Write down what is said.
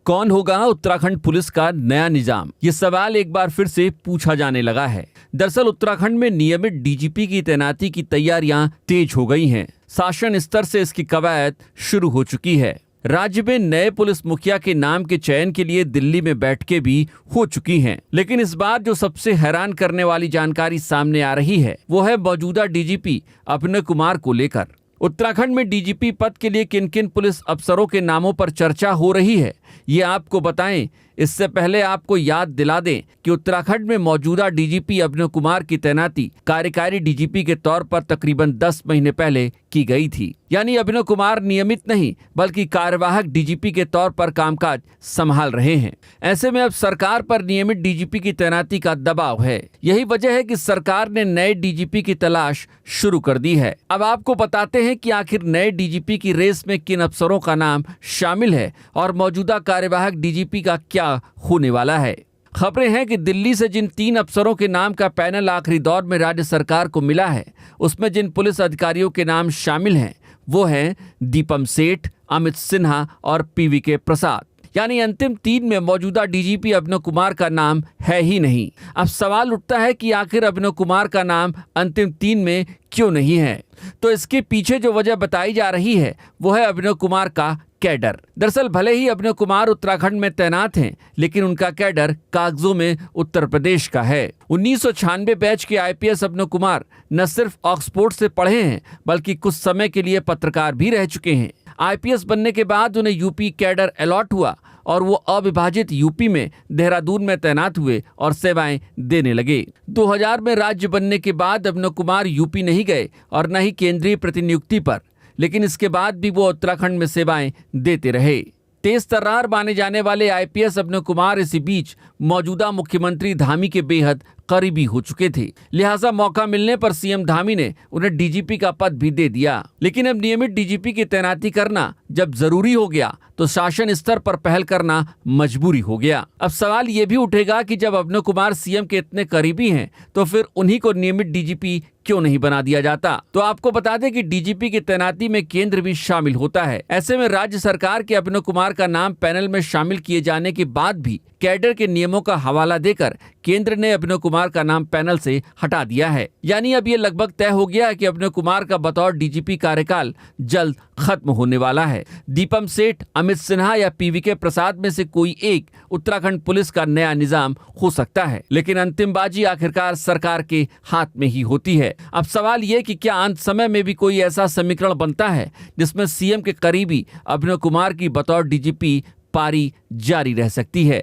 कौन होगा उत्तराखंड पुलिस का नया निजाम? ये सवाल एक बार फिर से पूछा जाने लगा है। दरअसल उत्तराखंड में नियमित डीजीपी की तैनाती की तैयारियां तेज हो गई हैं। शासन स्तर से इसकी कवायद शुरू हो चुकी है। राज्य में नए पुलिस मुखिया के नाम के चयन के लिए दिल्ली में बैठकें भी हो चुकी हैं। लेकिन इस बार जो सबसे हैरान करने वाली जानकारी सामने आ रही है वो है मौजूदा डीजीपी अभिनव कुमार को लेकर। उत्तराखंड में डीजीपी पद के लिए किन किन पुलिस अफसरों के नामों पर चर्चा हो रही है, ये आपको बताएं। इससे पहले आपको याद दिला दें कि उत्तराखंड में मौजूदा डीजीपी अभिनव कुमार की तैनाती कार्यकारी डीजीपी के तौर पर तकरीबन 10 महीने पहले की गई थी। यानी अभिनव कुमार नियमित नहीं बल्कि कार्यवाहक डीजीपी के तौर पर कामकाज संभाल रहे हैं। ऐसे में अब सरकार पर नियमित डीजीपी की तैनाती का दबाव है। यही वजह है कि सरकार ने नए डीजीपी की तलाश शुरू कर दी है। अब आपको बताते हैं कि आखिर नए डीजीपी की रेस में किन अफसरों का नाम शामिल है और मौजूदा कार्यवाहक डीजीपी का क्या होने वाला है। खबरें हैं कि दिल्ली से जिन 3 अफसरों के नाम का पैनल आखिरी दौर में राज्य सरकार को मिला है, उसमें जिन पुलिस अधिकारियों के नाम शामिल हैं वो हैं दीपम सेठ, अमित सिन्हा और पीवीके प्रसाद। यानी अंतिम 3 में मौजूदा डीजीपी अभिनव कुमार का नाम है ही नहीं। अब सवाल उठता है कि आखिर अभिनव कुमार का नाम अंतिम 3 में क्यों नहीं है? तो इसके पीछे जो वजह बताई जा रही है वो है अभिनव कुमार का कैडर। दरअसल भले ही अभिनव कुमार उत्तराखंड में तैनात हैं, लेकिन उनका कैडर कागजों में उत्तर प्रदेश का है। 1996 बैच के आईपीएस अभिनव कुमार न सिर्फ ऑक्सफोर्ड से पढ़े हैं बल्कि कुछ समय के लिए पत्रकार भी रह चुके हैं। आईपीएस बनने के बाद उन्हें यूपी कैडर अलॉट हुआ और वो अविभाजित यूपी में देहरादून में तैनात हुए और सेवाएं देने लगे। 2000 में राज्य बनने के बाद अभिनव कुमार यूपी नहीं गए और न ही केंद्रीय प्रतिनियुक्ति पर, लेकिन इसके बाद भी वो उत्तराखंड में सेवाएं देते रहे। तेज तर्रार माने जाने वाले आईपीएस अभिनव कुमार इसी बीच मौजूदा मुख्यमंत्री धामी के बेहद करीबी हो चुके थे। लिहाजा मौका मिलने पर सीएम धामी ने उन्हें डीजीपी का पद भी दे दिया। लेकिन अब नियमित डीजीपी की तैनाती करना जब जरूरी हो गया तो शासन स्तर पर पहल करना मजबूरी हो गया। अब सवाल ये भी उठेगा कि जब अभिनव कुमार सीएम के इतने करीबी हैं तो फिर उन्हीं को नियमित डीजीपी क्यों नहीं बना दिया जाता? तो आपको बता दें कि डीजीपी की तैनाती में केंद्र भी शामिल होता है। ऐसे में राज्य सरकार के अभिनव कुमार का नाम पैनल में शामिल किए जाने के बाद भी कैडर के नियमों का हवाला देकर केंद्र ने अभिनव कुमार का नाम पैनल से हटा दिया है। यानी अब ये लगभग तय हो गया है कि अभिनव कुमार का बतौर डीजीपी कार्यकाल जल्द खत्म होने वाला है। दीपम सेठ, अमित सिन्हा या पीवीके प्रसाद में से कोई एक उत्तराखंड पुलिस का नया निजाम हो सकता है, लेकिन अंतिम बाजी आखिरकार सरकार के हाथ में ही होती है। अब सवाल ये कि क्या अंत समय में भी कोई ऐसा समीकरण बनता है जिसमें सीएम के करीबी अभिनव कुमार की बतौर डीजीपी पारी जारी रह सकती है।